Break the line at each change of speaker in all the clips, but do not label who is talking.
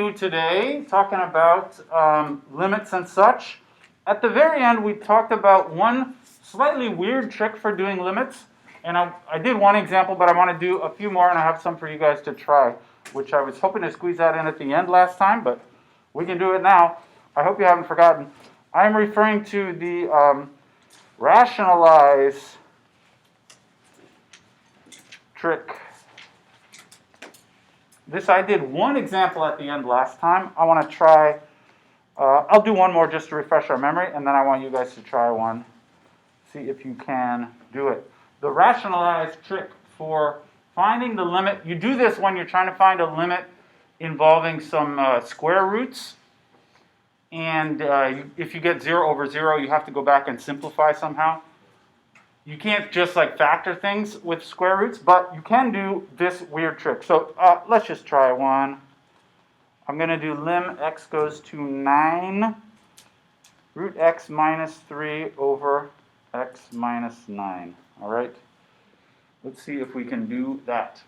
Today, talking about limits and such. At the very end, we talked about one slightly weird trick for doing limits. And I did one example, but I want to do a few more, and I have some for you guys to try, which I was hoping to squeeze that in at the end last time, but we can do it now. I hope you haven't forgotten. I'm referring to the rationalize trick. I did one example at the end last time. I want to try, I'll do one more just to refresh our memory, and then I want you guys to try one. See if you can do it. The rationalize trick for finding the limit. You do this when you're trying to find a limit involving some square roots. And if you get 0 over 0, you have to go back and simplify somehow. You can't just like factor things with square roots, but you can do this weird trick. So let's just try one. I'm going to do lim x goes to 9 root x minus 3 over x minus 9. All right? Let's see if we can do that.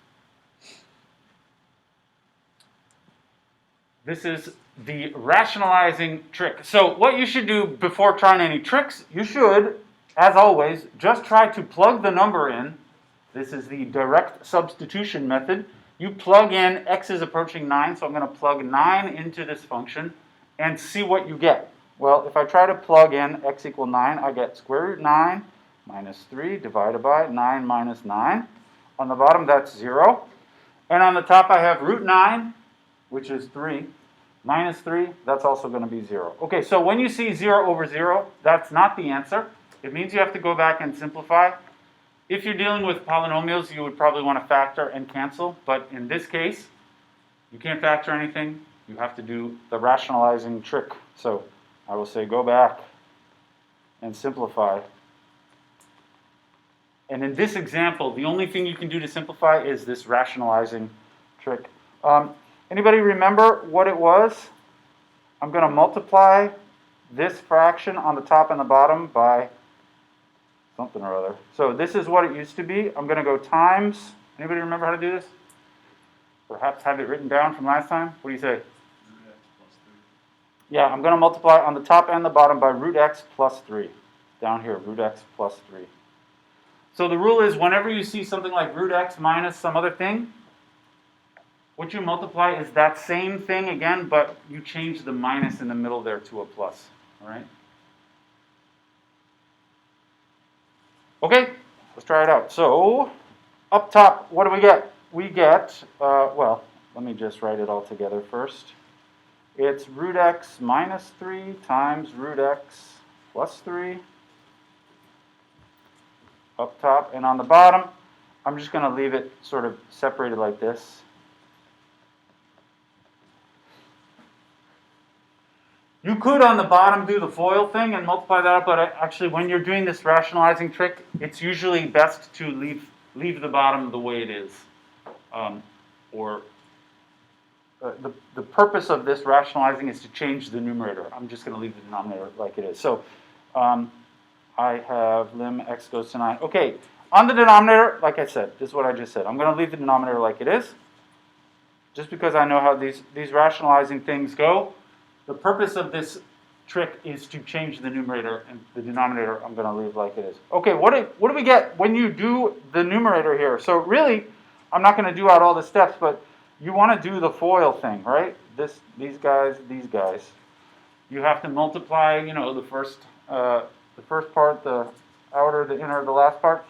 This is the rationalizing trick. So what you should do before trying any tricks, you should, as always, just try to plug the number in. This is the direct substitution method. You plug in, x is approaching 9, so I'm going to plug 9 into this function and see what you get. Well, if I try to plug in x equal 9, I get square root 9 minus 3 divided by 9 minus 9. On the bottom, that's 0. And on the top, I have root 9, which is 3. Minus 3, that's also going to be 0. Okay, so when you see 0 over 0, that's not the answer. It means you have to go back and simplify. If you're dealing with polynomials, you would probably want to factor and cancel. But in this case, you can't factor anything. You have to do the rationalizing trick. So I will say go back and simplify. And in this example, the only thing you can do to simplify is this rationalizing trick. Anybody remember what it was? I'm going to multiply this fraction on the top and the bottom by something or other. So this is what it used to be. I'm going to go times. Anybody remember how to do this? Perhaps have it written down from last time? What do you say? Yeah, I'm going to multiply on the top and the bottom by root x plus 3. Down here, root x plus 3. So the rule is whenever you see something like root x minus some other thing, what you multiply is that same thing again, but you change the minus in the middle there to a plus. All right? Okay, let's try it out. So, up top, what do we get? We get, well, let me just write it all together first. It's root x minus 3 times root x plus 3. Up top, and on the bottom, I'm just going to leave it sort of separated like this. You could, on the bottom, do the FOIL thing and multiply that up, but actually, when you're doing this rationalizing trick, it's usually best to leave the bottom the way it is. The purpose of this rationalizing is to change the numerator. I'm just going to leave the denominator like it is. So I have lim x goes to 9. Okay, on the denominator, like I said, this is what I just said. I'm going to leave the denominator like it is, just because I know how these rationalizing things go. The purpose of this trick is to change the numerator, and the denominator I'm going to leave like it is. Okay, what do we get when you do the numerator here? So really, I'm not going to do out all the steps, but you want to do the FOIL thing, right? These guys. You have to multiply, the first part, the outer, the inner, the last part.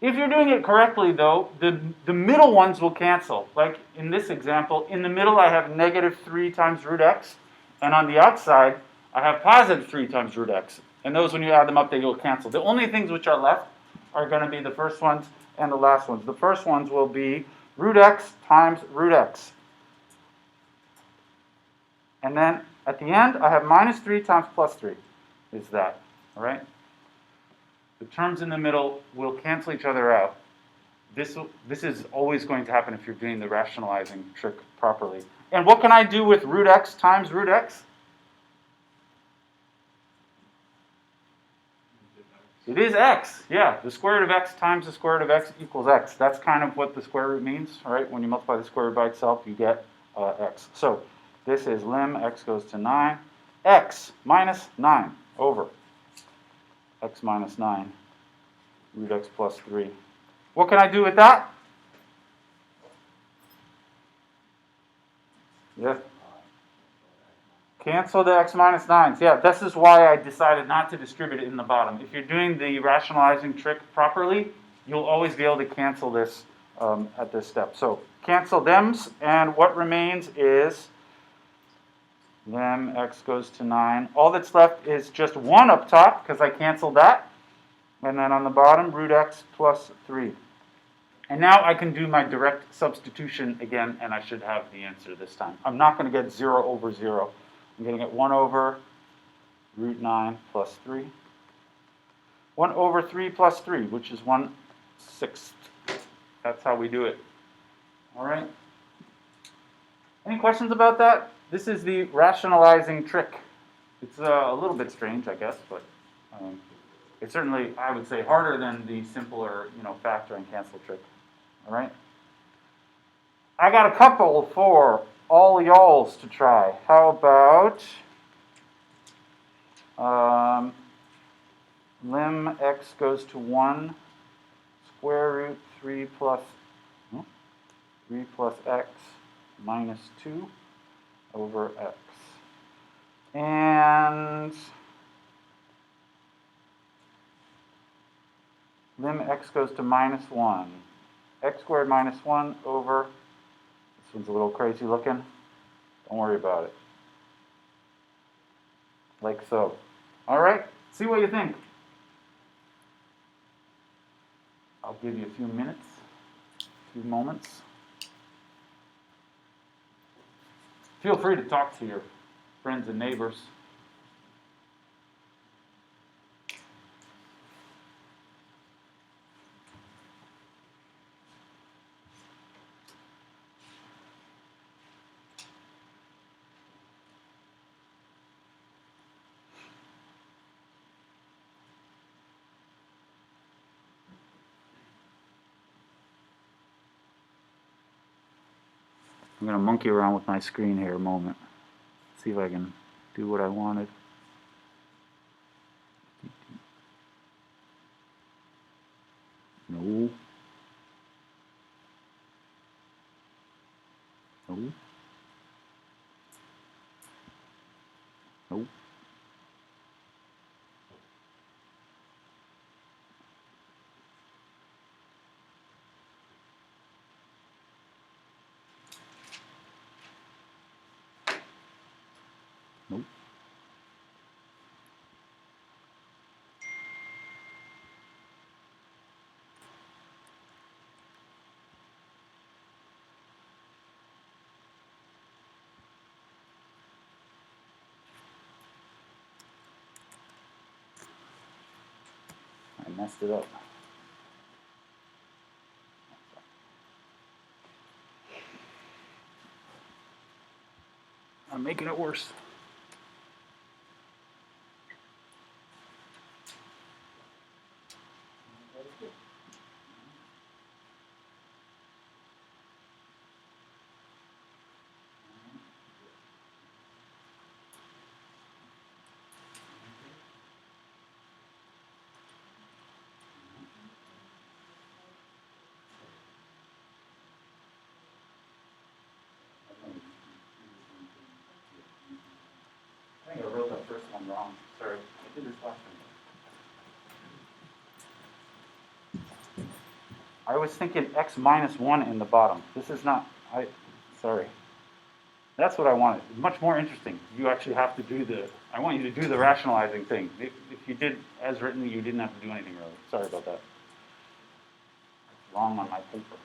If you're doing it correctly, though, the middle ones will cancel. Like in this example, in the middle I have negative 3 times root x. And on the outside, I have positive 3 times root x. And those, when you add them up, they will cancel. The only things which are left are going to be the first ones and the last ones. The first ones will be root x times root x. And then at the end, I have minus 3 times plus 3 is that. All right? The terms in the middle will cancel each other out. This is always going to happen if you're doing the rationalizing trick properly. And what can I do with root x times root x? It is x, yeah. The square root of x times the square root of x equals x. That's kind of what the square root means, all right? When you multiply the square root by itself, you get x. So This is lim x goes to 9, x minus 9 over x minus 9 root x plus 3. What can I do with that? Yeah. Cancel the x minus 9s. Yeah, this is why I decided not to distribute it in the bottom. If you're doing the rationalizing trick properly, you'll always be able to cancel this at this step. So cancel thems, and what remains is lim x goes to 9. All that's left is just 1 up top, because I canceled that. And then on the bottom, root x plus 3. And now I can do my direct substitution again, and I should have the answer this time. I'm not going to get 0 over 0. I'm going to get 1 over root 9 plus 3. 1 over 3 plus 3, which is 1/6. That's how we do it. All right? Any questions about that? This is the rationalizing trick. It's a little bit strange, I guess, but it's certainly, I would say, harder than the simpler, factor and cancel trick. All right? I got a couple for all y'alls to try. How about lim x goes to 1 square root 3 plus x minus 2 over x. And lim x goes to minus 1. X squared minus 1 over, this one's a little crazy looking. Don't worry about it. Like so. All right, see what you think. I'll give you a few minutes, a few moments. Feel free to talk to your friends and neighbors. I'm going to monkey around with my screen here a moment. See if I can do what I wanted. No. No. No. Nope. I messed it up. I'm making it worse. I think I wrote that first one wrong. Sorry. I did this last one. I was thinking x minus 1 in the bottom. This is not, sorry. That's what I wanted. Much more interesting. You actually have to do I want you to do the rationalizing thing. If you did as written, you didn't have to do anything really. Sorry about that. Wrong on my paper.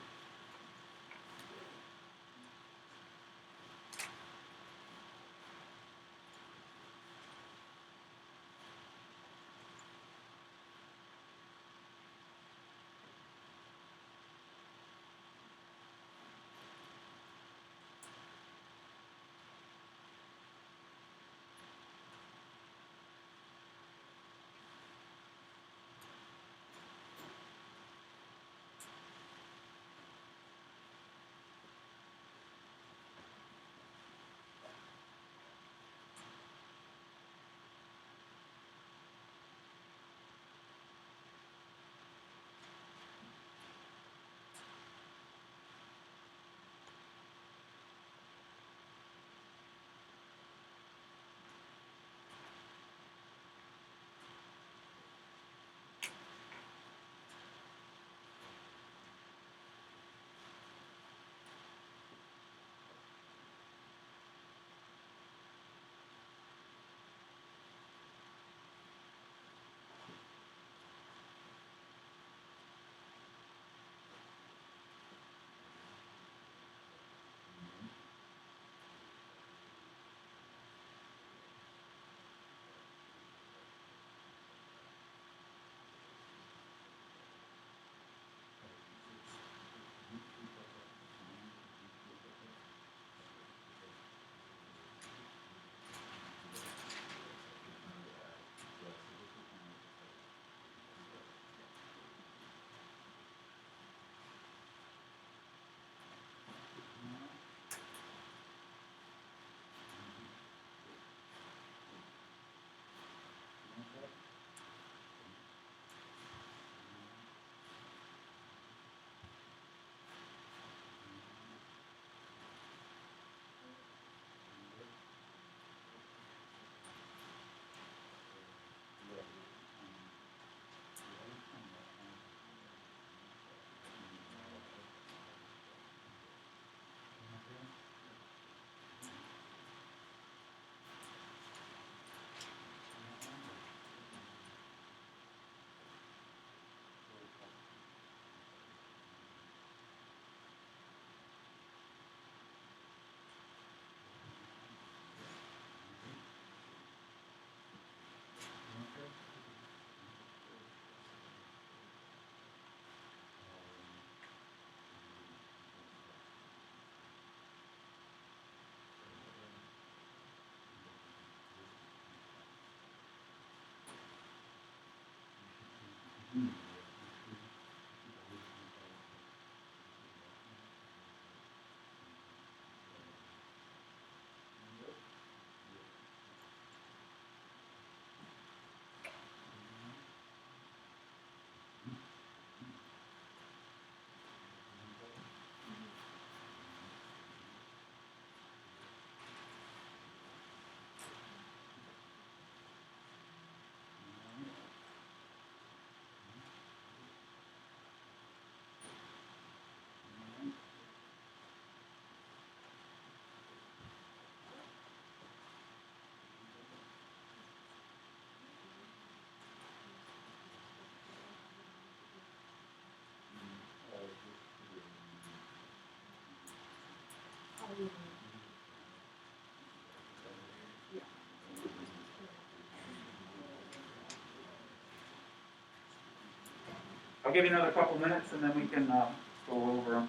give you another couple minutes and then we can go over them.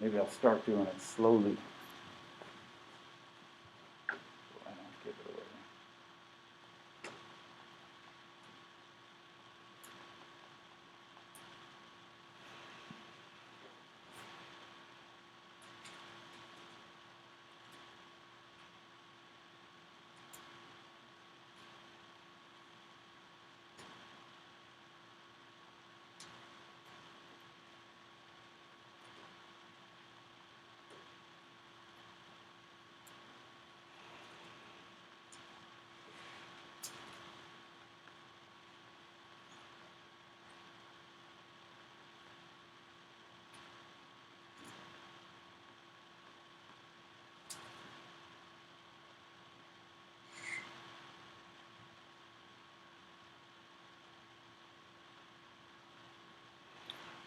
Maybe I'll start doing it slowly. So I don't give it away.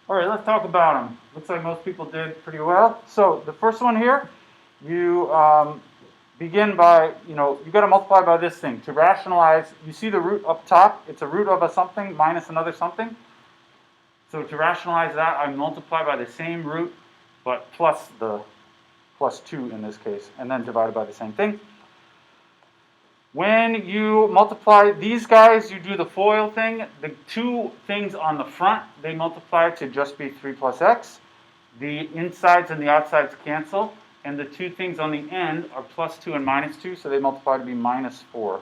All right, let's talk about them. Looks like most people did pretty well. So the first one here, you begin by, you got to multiply by this thing. To rationalize, you see the root up top. It's a root of a something minus another something. So to rationalize that, I multiply by the same root, but plus 2 in this case, and then divided by the same thing. When you multiply these guys, you do the FOIL thing. The two things on the front, they multiply to just be 3 plus x. The insides and the outsides cancel. And the two things on the end are plus 2 and minus 2, so they multiply to be minus 4.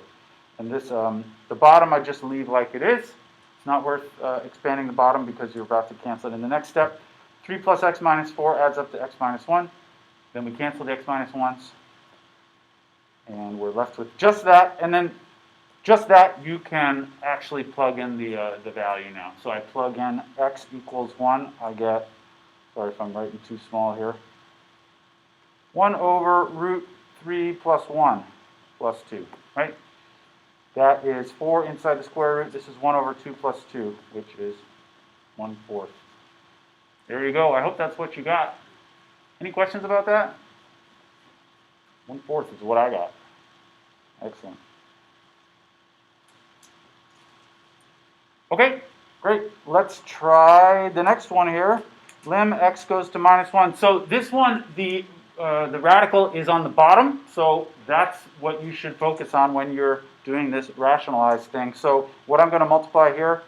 And this, the bottom I just leave like it is. It's not worth expanding the bottom because you're about to cancel it in the next step. 3 plus x minus 4 adds up to x minus 1. Then we cancel the x minus 1s. And we're left with just that, and then just that you can actually plug in the value now. So I plug in x equals 1, I get, sorry if I'm writing too small here, 1 over root 3 plus 1 plus 2, right? That is 4 inside the square root. This is 1 over 2 plus 2, which is 1/4. There you go. I hope that's what you got. Any questions about that? 1/4 is what I got. Excellent. Okay, great. Let's try the next one here. Lim x goes to minus 1. So this one, the radical is on the bottom, so that's what you should focus on when you're doing this rationalized thing. So what I'm going to multiply here,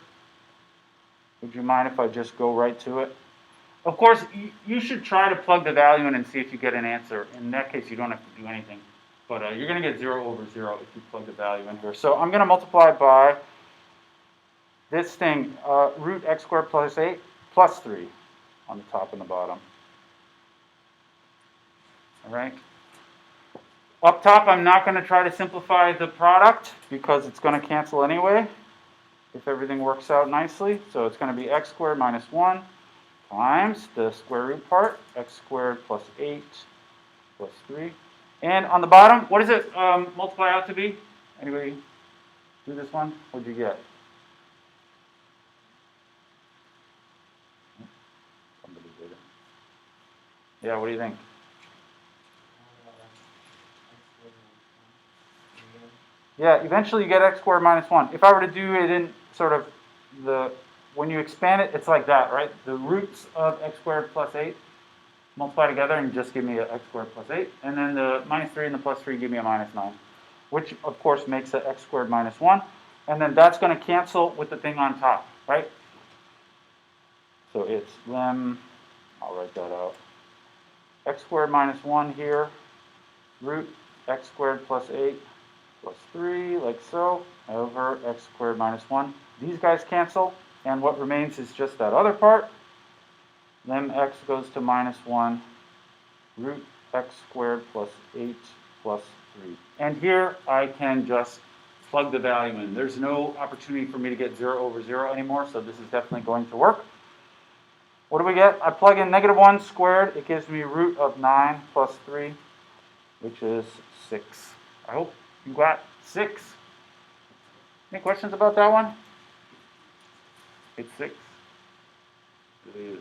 would you mind if I just go right to it? Of course, you should try to plug the value in and see if you get an answer. In that case, you don't have to do anything. But you're going to get 0 over 0 if you plug the value in here. So I'm going to multiply by this thing, root x squared plus 8 plus 3 on the top and the bottom. All right. Up top, I'm not going to try to simplify the product because it's going to cancel anyway if everything works out nicely. So it's going to be x squared minus 1 times the square root part, x squared plus 8 plus 3. And on the bottom, what does it multiply out to be? Anybody do this one? What did you get? Somebody did it. Yeah, what do you think? Yeah, eventually you get x squared minus 1. If I were to do it in sort of when you expand it, it's like that, right? The roots of x squared plus 8 multiply together and just give me a x squared plus 8. And then the minus 3 and the plus 3 give me a minus 9, which of course makes it x squared minus 1. And then that's going to cancel with the thing on top, right? So it's lim, I'll write that out, x squared minus 1 here, root x squared plus 8 plus 3, like so, over x squared minus 1. These guys cancel, and what remains is just that other part. Lim x goes to minus 1, root x squared plus 8 plus 3. And here I can just plug the value in. There's no opportunity for me to get 0 over 0 anymore, so this is definitely going to work. What do we get? I plug in negative 1 squared. It gives me root of 9 plus 3, which is 6. I hope you got 6. Any questions about that one? It's 6. It is.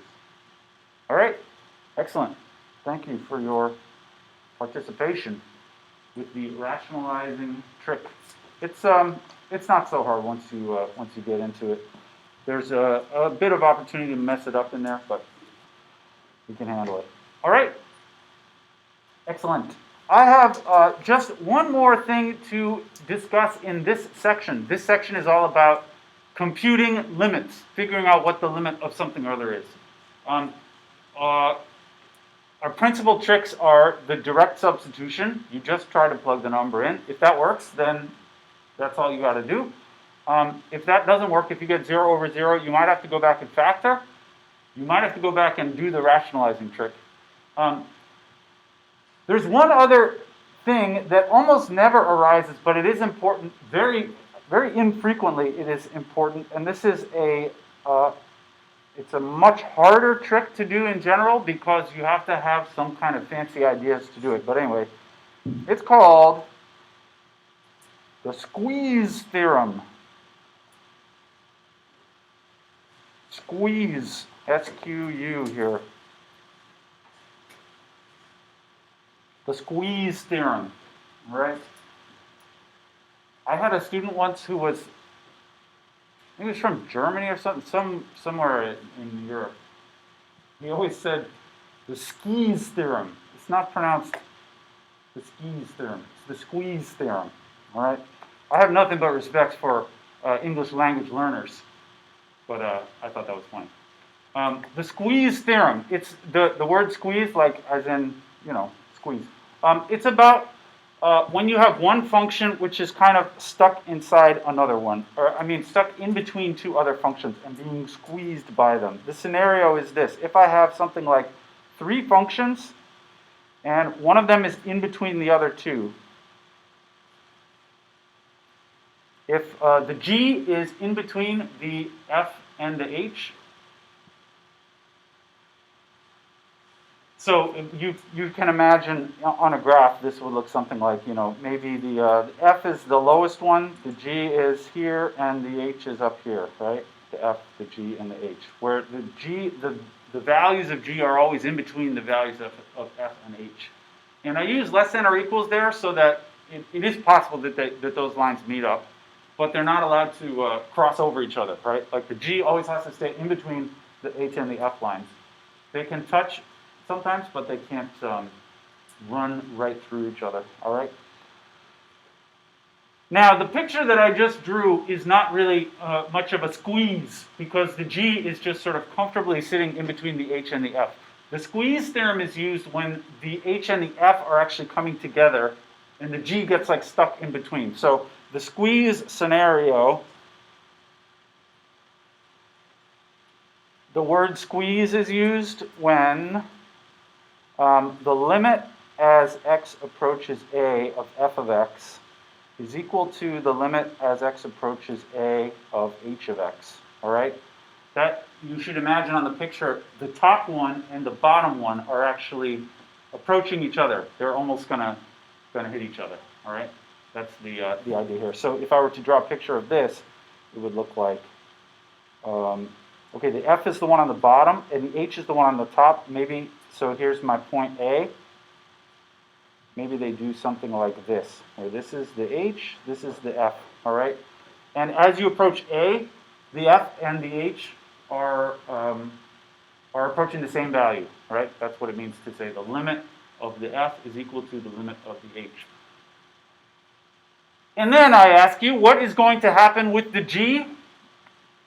All right. Excellent. Thank you for your participation with the rationalizing trick. It's not so hard once you get into it. There's a bit of opportunity to mess it up in there, but we can handle it. All right. Excellent. I have just one more thing to discuss in this section. This section is all about computing limits, figuring out what the limit of something or other is. Our principal tricks are the direct substitution. You just try to plug the number in. If that works, then that's all you got to do. If that doesn't work, if you get 0 over 0, you might have to go back and factor. You might have to go back and do the rationalizing trick. There's one other thing that almost never arises, but it is important. Very, very infrequently it is important, and this is it's a much harder trick to do in general because you have to have some kind of fancy ideas to do it. But anyway, it's called the squeeze theorem. Squeeze, S-Q-U here. The squeeze theorem, right? I had a student once who was, I think he was from Germany or something, somewhere in Europe. He always said the squeeze theorem. It's not pronounced the squeeze theorem. It's the squeeze theorem, all right? I have nothing but respect for English language learners, but I thought that was funny. The squeeze theorem, it's the word squeeze, like as in, squeeze. It's about when you have one function which is kind of stuck inside another one, stuck in between two other functions and being squeezed by them. The scenario is this. If I have something like 3 functions and one of them is in between the other two, if the g is in between the f and the h, so you can imagine on a graph this would look something like, maybe the f is the lowest one, the g is here, and the h is up here, right? The f, the g, and the h. Where the values of g are always in between the values of f and h. And I use less than or equals there so that it is possible that those lines meet up, but they're not allowed to cross over each other, right? Like the g always has to stay in between the h and the f lines. They can touch sometimes, but they can't run right through each other, all right? Now, the picture that I just drew is not really much of a squeeze because the g is just sort of comfortably sitting in between the h and the f. The squeeze theorem is used when the h and the f are actually coming together and the g gets like stuck in between. So the squeeze scenario, the word squeeze is used when the limit as x approaches a of f of x is equal to the limit as x approaches a of h of x, all right? That, you should imagine on the picture, the top one and the bottom one are actually approaching each other. They're almost gonna hit each other, all right? That's the idea here. So if I were to draw a picture of this, it would look like, okay, the f is the one on the bottom and the h is the one on the top, maybe. So here's my point A. Maybe they do something like this, where this is the H, this is the F, all right? And as you approach A, the F and the H are approaching the same value, right? That's what it means to say the limit of the F is equal to the limit of the H. And then I ask you, what is going to happen with the G?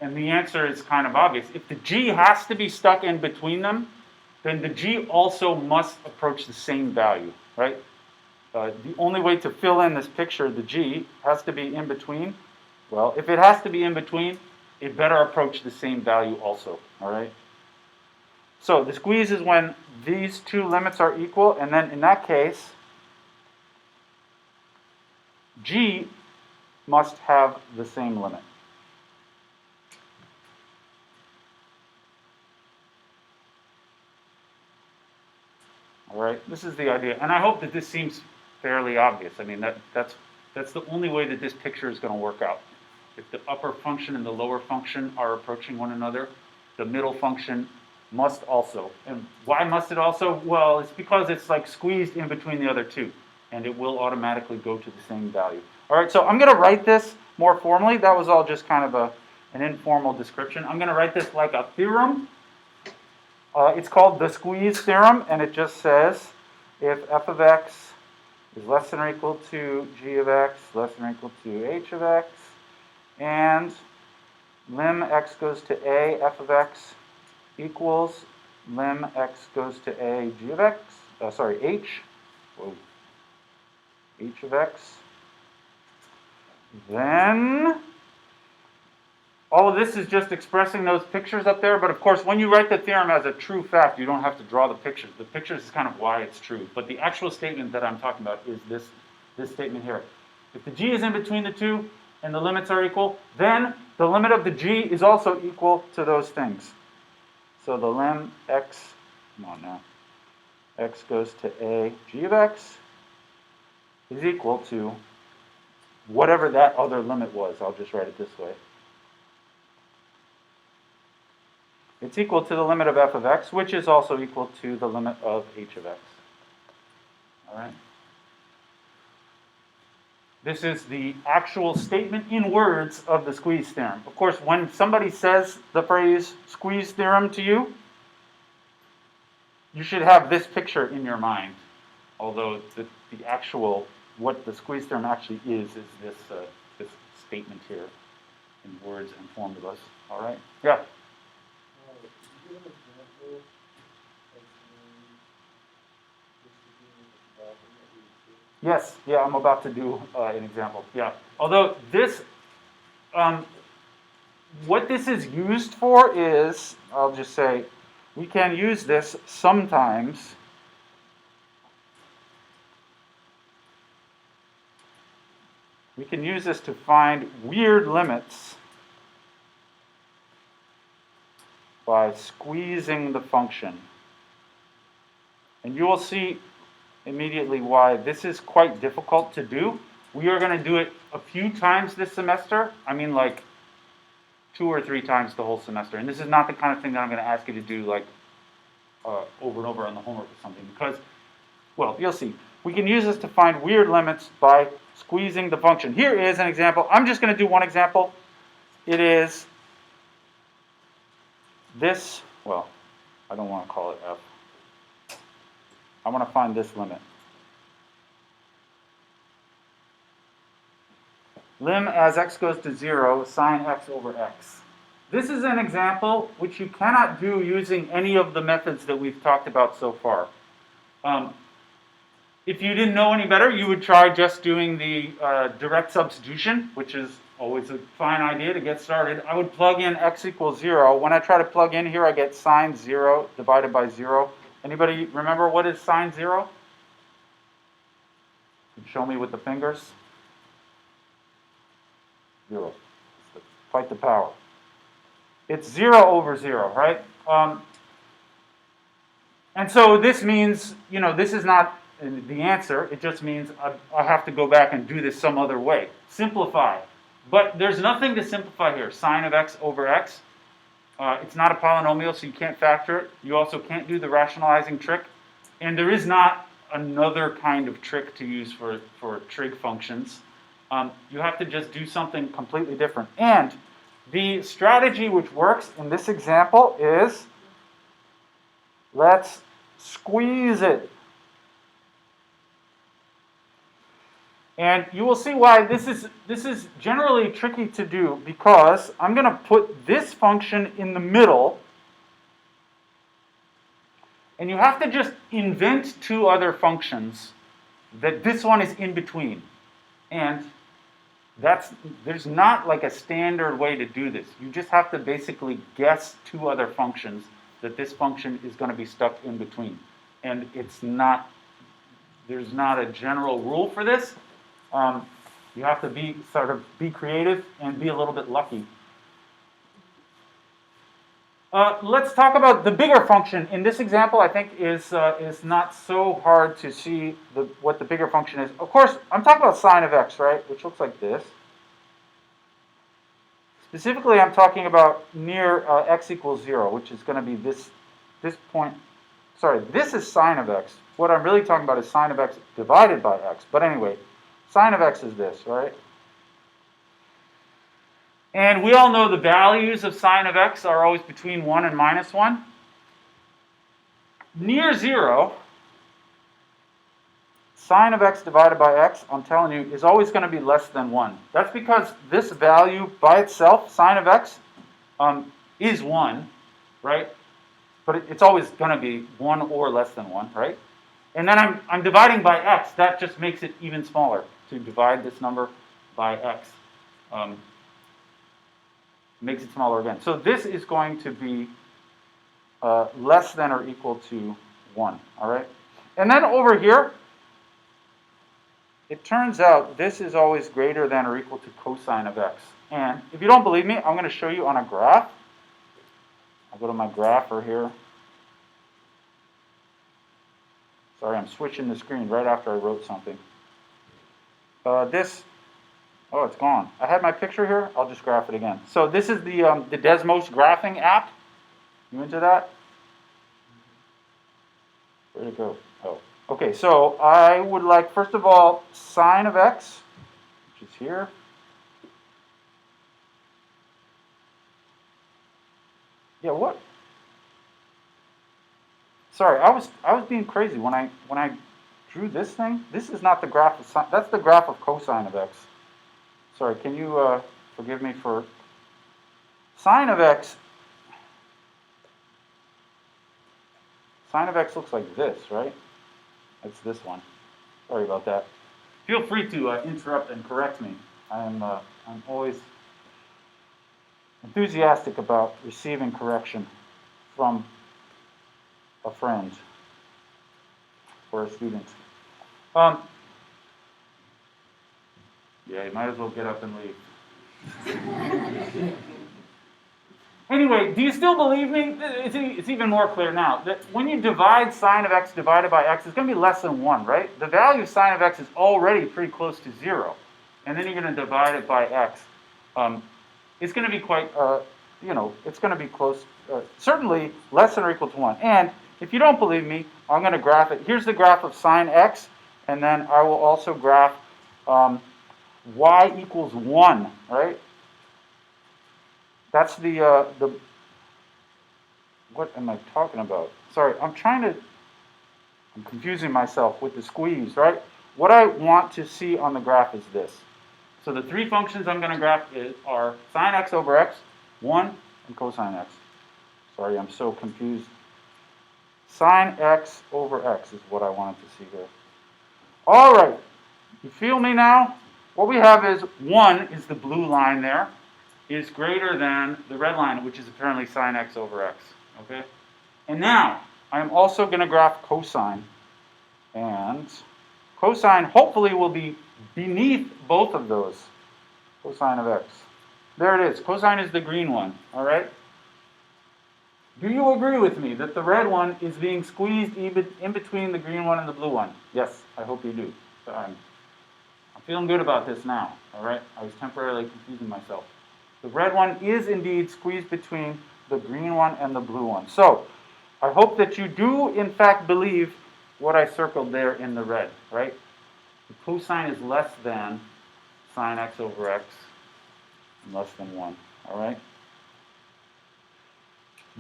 And the answer is kind of obvious. If the G has to be stuck in between them, then the g also must approach the same value, right? The only way to fill in this picture, the g has to be in between. Well, if it has to be in between, it better approach the same value also, all right? So the squeeze is when these two limits are equal, and then in that case, g must have the same limit. All right, this is the idea, and I hope that this seems fairly obvious. I mean, that's the only way that this picture is going to work out. if the upper function and the lower function are approaching one another, the middle function must also. And why must it also? Well, it's because it's like squeezed in between the other two, and it will automatically go to the same value. All right, so I'm going to write this more formally. That was all just kind of an informal description. I'm going to write this like a theorem. It's called the squeeze theorem, and it just says if f of x is less than or equal to g of x, less than or equal to h of x, and lim x goes to a, f of x equals lim x goes to a, g of x, h, h of x, then all of this is just expressing those pictures up there, but of course when you write the theorem as a true fact, you don't have to draw the pictures. The pictures is kind of why it's true, but the actual statement that I'm talking about is this statement here. If the g is in between the two and the limits are equal, then the limit of the g is also equal to those things. So the lim x, come on now, x goes to a, g of x is equal to whatever that other limit was. I'll just write it this way. It's equal to the limit of f of x, which is also equal to the limit of h of x. All right? This is the actual statement in words of the squeeze theorem. Of course, when somebody says the phrase squeeze theorem to you, you should have this picture in your mind. Although the actual, what the squeeze theorem actually is this statement here in words and formulas. All right? Yeah? Yes, yeah, I'm about to do an example. Yeah, although this, what this is used for is, I'll just say, we can use this sometimes we can use this to find weird limits by squeezing the function. And you will see immediately why this is quite difficult to do. We are going to do it a few times this semester. I mean like 2 or 3 times the whole semester. And this is not the kind of thing that I'm going to ask you to do like over and over on the homework or something. Because, well, you'll see. We can use this to find weird limits by squeezing the function. Here is an example. I'm just going to do one example. It is this, well, I don't want to call it f. I want to find this limit. Lim as x goes to 0, sine x over x. This is an example which you cannot do using any of the methods that we've talked about so far. If you didn't know any better, you would try just doing the direct substitution, which is always a fine idea to get started. I would plug in x equals 0. When I try to plug in here, I get sine 0 divided by 0. Anybody remember what is sine 0? Show me with the fingers. 0. Fight the power. It's 0 over 0, right? And so this means, you know, this is not the answer. It just means I have to go back and do this some other way. Simplify. But there's nothing to simplify here. Sine of x over x. It's not a polynomial, so you can't factor it. You also can't do the rationalizing trick. And there is not another kind of trick to use for trig functions. You have to just do something completely different. And the strategy which works in this example is, let's squeeze it. And you will see why this is generally tricky to do, because I'm going to put this function in the middle, and you have to just invent 2 other functions that this one is in between. And there's not like a standard way to do this. You just have to basically guess 2 other functions that this function is going to be stuck in between. And there's not a general rule for this. You have to be creative and be a little bit lucky. Let's talk about the bigger function. In this example, I think is not so hard to see what the bigger function is. Of course, I'm talking about sine of x, right? Which looks like this. Specifically, I'm talking about near x equals 0, which is going to be this point. Sorry, this is sine of x. What I'm really talking about is sine of x divided by x. But anyway, sine of x is this, right? And we all know the values of sine of x are always between 1 and minus 1. Near 0, sine of x divided by x, I'm telling you, is always going to be less than 1. That's because this value by itself, sine of x, is 1, right? But it's always going to be 1 or less than 1, right? And then I'm dividing by x. That just makes it even smaller to divide this number by x. Makes it smaller again. So this is going to be less than or equal to 1, all right? And then over here, it turns out this is always greater than or equal to cosine of x. And if you don't believe me, I'm going to show you on a graph. I'll go to my grapher here. Sorry, I'm switching the screen right after I wrote something. Oh, it's gone. I had my picture here. I'll just graph it again. So this is the Desmos graphing app. You into that? Where'd it go? Oh, okay. So I would like, first of all, sine of x, which is here. Yeah, what? Sorry, I was being crazy when I drew this thing. This is not the graph of sine. That's the graph of cosine of x. Sorry, can you forgive me for sine of x? Sine of x looks like this, right? That's this one. Sorry about that. Feel free to interrupt and correct me. I'm always enthusiastic about receiving correction from a friend or a student. Yeah, you might as well get up and leave. Anyway, do you still believe me? It's even more clear now that when you divide sine of x divided by x, it's going to be less than 1, right? The value of sine of x is already pretty close to 0. And then you're going to divide it by x. It's going to be quite, it's going to be close, certainly less than or equal to 1. And if you don't believe me, I'm going to graph it. Here's the graph of sine x, and then I will also graph y equals 1, right? That's the what am I talking about? Sorry, I'm confusing myself with the squeeze, right? What I want to see on the graph is this. So the three functions I'm going to graph are sine x over x, 1, and cosine x. Sorry, I'm so confused. Sine x over x is what I wanted to see here. All right, you feel me now? What we have is 1 is the blue line there, is greater than the red line, which is apparently sine x over x, okay? And now, I'm also going to graph cosine. And cosine hopefully will be beneath both of those, cosine of x. There it is. Cosine is the green one, all right? Do you agree with me that the red one is being squeezed in between the green one and the blue one? Yes, I hope you do. I'm feeling good about this now, all right? I was temporarily confusing myself. The red one is indeed squeezed between the green one and the blue one. So, I hope that you do, in fact, believe what I circled there in the red, right? The cosine is less than sine x over x, and less than 1, all right?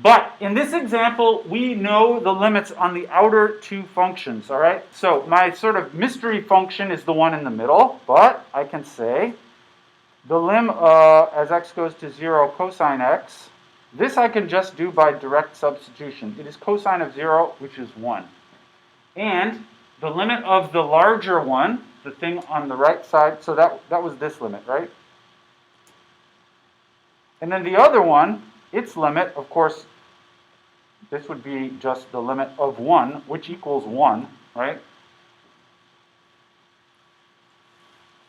But in this example, we know the limits on the outer two functions, all right? So my sort of mystery function is the one in the middle, but I can say the lim as x goes to 0 cosine x, this I can just do by direct substitution. It is cosine of 0, which is 1. And the limit of the larger one, the thing on the right side, so that was this limit, right? And then the other one, its limit, of course, this would be just the limit of 1, which equals 1, right?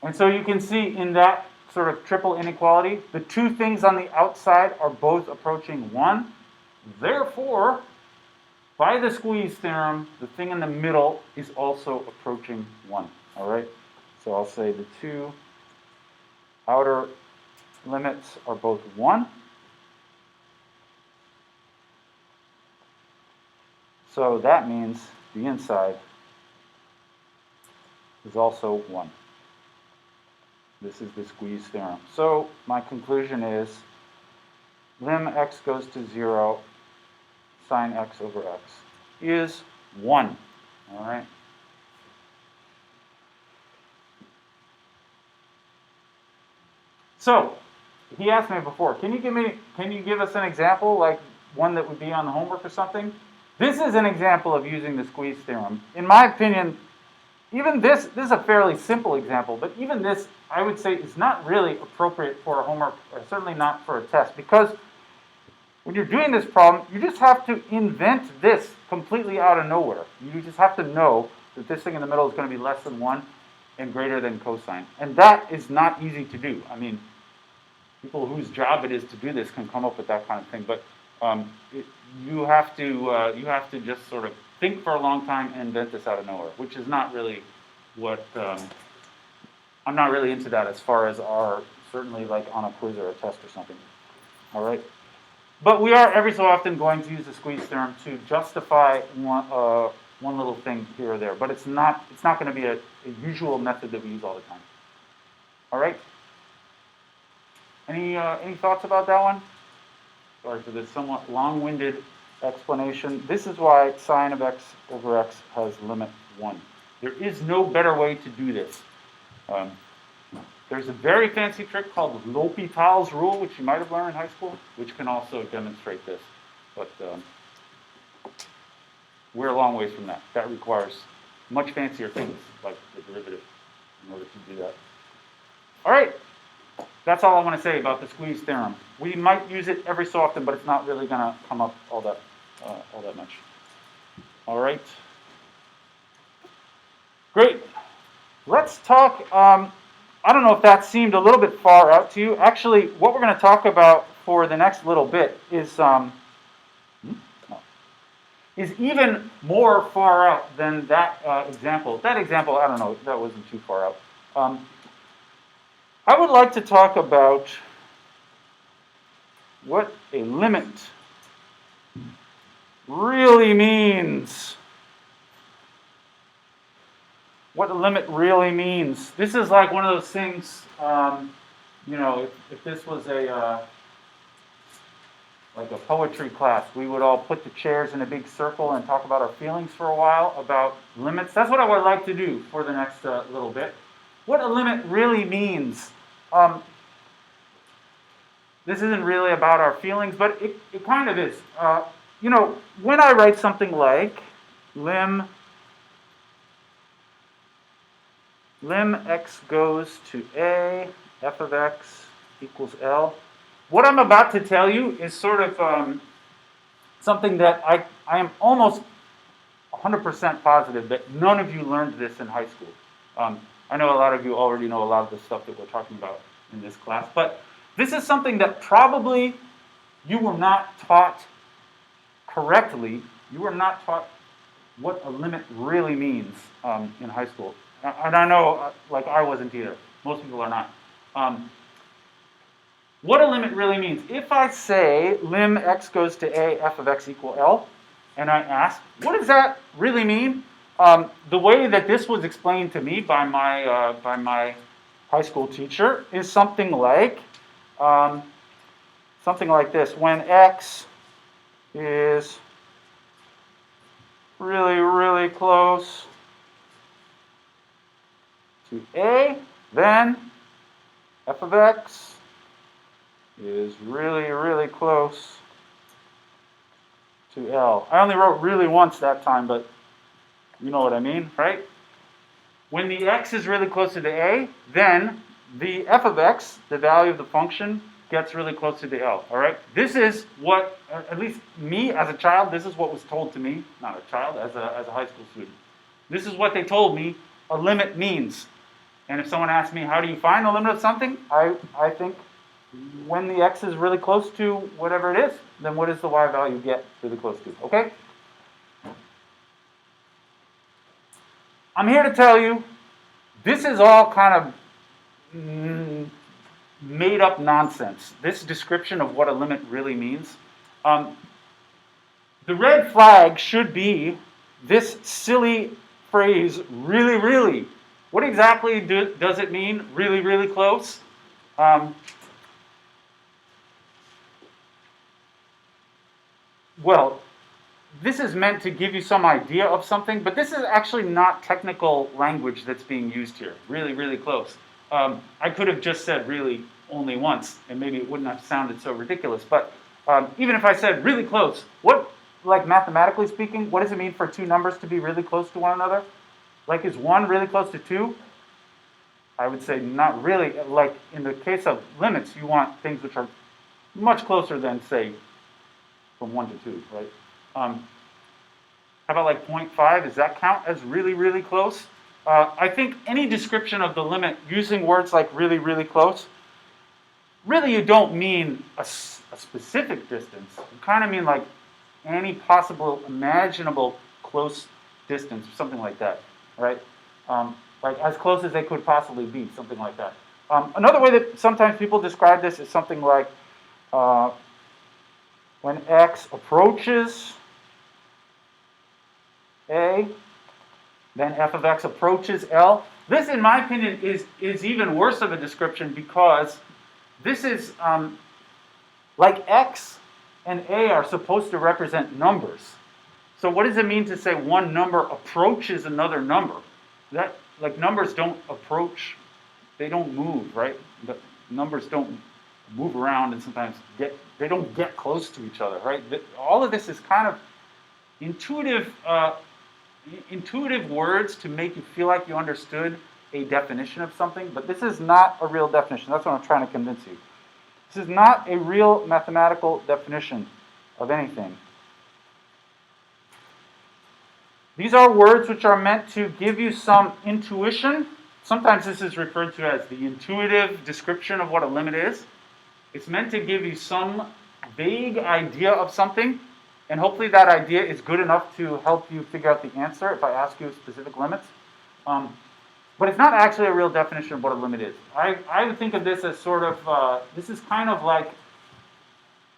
And so you can see in that sort of triple inequality, the two things on the outside are both approaching 1. Therefore, by the squeeze theorem, the thing in the middle is also approaching 1, all right? So I'll say the two outer limits are both 1. So that means the inside is also 1. This is the squeeze theorem. So my conclusion is lim x goes to 0 sine x over x is 1. All right? So he asked me before, can you give us an example, like one that would be on the homework or something? This is an example of using the squeeze theorem. In my opinion, even this is a fairly simple example, but even this, I would say, is not really appropriate for a homework, or certainly not for a test, because when you're doing this problem, you just have to invent this completely out of nowhere. You just have to know that this thing in the middle is going to be less than 1 and greater than cosine. And that is not easy to do. I mean, people whose job it is to do this can come up with that kind of thing, but you have to just sort of think for a long time and invent this out of nowhere, which is not really what I'm not really into that as far as certainly like on a quiz or a test or something. All right, but we are every so often going to use the squeeze theorem to justify one little thing here or there, but it's not going to be a usual method that we use all the time. All right. Any thoughts about that one? Sorry for this somewhat long-winded explanation. This is why sine of x over x has limit 1. There is no better way to do this. There's a very fancy trick called L'Hopital's rule, which you might have learned in high school, which can also demonstrate this. But we're a long ways from that. That requires much fancier things, like the derivative, in order to do that. All right. That's all I want to say about the squeeze theorem. We might use it every so often, but it's not really going to come up all that much. All right. Great. Let's talk. I don't know if that seemed a little bit far out to you. Actually, what we're going to talk about for the next little bit is even more far out than that example. That example, I don't know, that wasn't too far out. I would like to talk about what a limit really means. What a limit really means. This is like one of those things, if this was like a poetry class, we would all put the chairs in a big circle and talk about our feelings for a while about limits. That's what I would like to do for the next little bit. What a limit really means. This isn't really about our feelings, but it kind of is. When I write something like lim x goes to a, f of x equals L, what I'm about to tell you is sort of something that I am almost 100% positive that none of you learned this in high school. I know a lot of you already know a lot of the stuff that we're talking about in this class, but this is something that probably you were not taught correctly. You were not taught what a limit really means in high school. And I know, like I wasn't either. Most people are not. What a limit really means. If I say lim x goes to a, f of x equal L, and I ask, what does that really mean? The way that this was explained to me by my high school teacher is something like this. When x is really, really close to a, then f of x is really, really close to L. I only wrote really once that time, but you know what I mean, right? When the x is really close to the a, then the f of x, the value of the function, gets really close to the L, all right? This is what, at least me as a child, this is what was told to me, not a child, as a high school student. This is what they told me a limit means. And if someone asks me, how do you find the limit of something? I think when the x is really close to whatever it is, then what does the y value get really close to, okay? I'm here to tell you, this is all kind of made up nonsense. This description of what a limit really means. The red flag should be this silly phrase, really, really. What exactly does it mean, really, really close? Well, this is meant to give you some idea of something, but this is actually not technical language that's being used here. Really, really close. I could have just said really only once, and maybe it wouldn't have sounded so ridiculous. But even if I said really close, what, like mathematically speaking, what does it mean for two numbers to be really close to one another? Like, is 1 really close to 2? I would say not really. Like, in the case of limits, you want things which are much closer than, say, from 1 to 2, right? How about like 0.5? Does that count as really, really close? I think any description of the limit using words like really, really close, really you don't mean a specific distance. You kind of mean like any possible imaginable close distance or something like that, right? Like as close as they could possibly be, something like that. Another way that sometimes people describe this is something like when x approaches A, then f of x approaches L. This, in my opinion, is even worse of a description because this is like x and A are supposed to represent numbers. So what does it mean to say one number approaches another number? That, like, numbers don't approach, they don't move, right? The numbers don't move around and sometimes they don't get close to each other, right? All of this is kind of intuitive words to make you feel like you understood a definition of something, but this is not a real definition. That's what I'm trying to convince you. This is not a real mathematical definition of anything. These are words which are meant to give you some intuition. Sometimes this is referred to as the intuitive description of what a limit is. It's meant to give you some vague idea of something, and hopefully that idea is good enough to help you figure out the answer if I ask you specific limits. But it's not actually a real definition of what a limit is. I would think of this as sort of, this is kind of like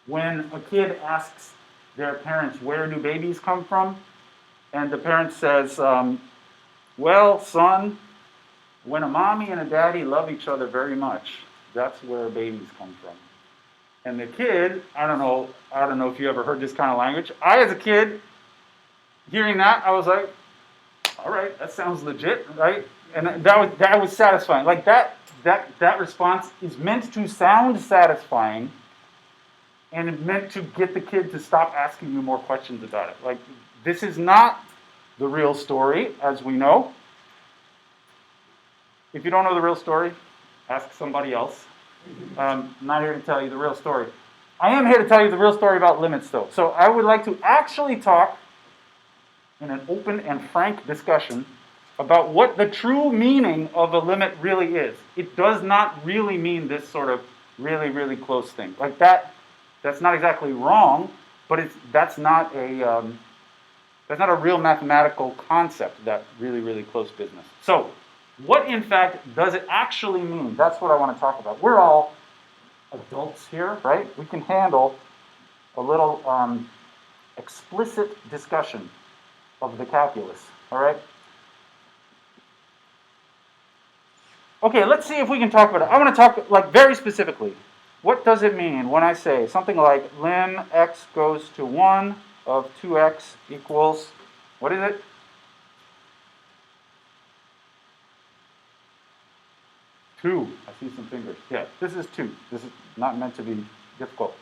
when a kid asks their parents, where do babies come from? And the parent says, well, son, when a mommy and a daddy love each other very much, that's where babies come from. And the kid, I don't know if you ever heard this kind of language. I, as a kid, hearing that, I was like, all right, that sounds legit, right? And that was satisfying. Like that response is meant to sound satisfying, and meant to get the kid to stop asking you more questions about it. Like, this is not the real story, as we know. If you don't know the real story, ask somebody else. I'm not here to tell you the real story. I am here to tell you the real story about limits, though. So I would like to actually talk in an open and frank discussion about what the true meaning of a limit really is. It does not really mean this sort of really, really close thing. Like that's not exactly wrong, but that's not a real mathematical concept, that really, really close business. So what, in fact, does it actually mean? That's what I want to talk about. We're all adults here, right? We can handle a little explicit discussion of the calculus, all right? Okay, let's see if we can talk about it. I want to talk, like, very specifically. What does it mean when I say something like lim x goes to 1 of 2x equals, what is it? Two. I see some fingers. Yeah, this is 2. This is not meant to be difficult.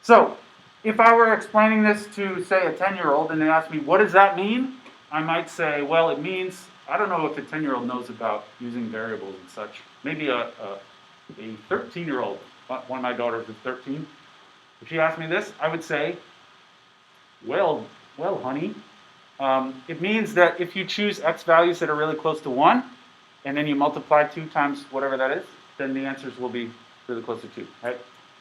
So, if I were explaining this to, say, a 10-year-old and they asked me, what does that mean? I might say, well, it means, I don't know if a 10-year-old knows about using variables and such. Maybe a 13-year-old, one of my daughters is 13. If she asked me this, I would say, well, honey, it means that if you choose x values that are really close to 1, and then you multiply 2 times whatever that is, then the answers will be really close to 2, right?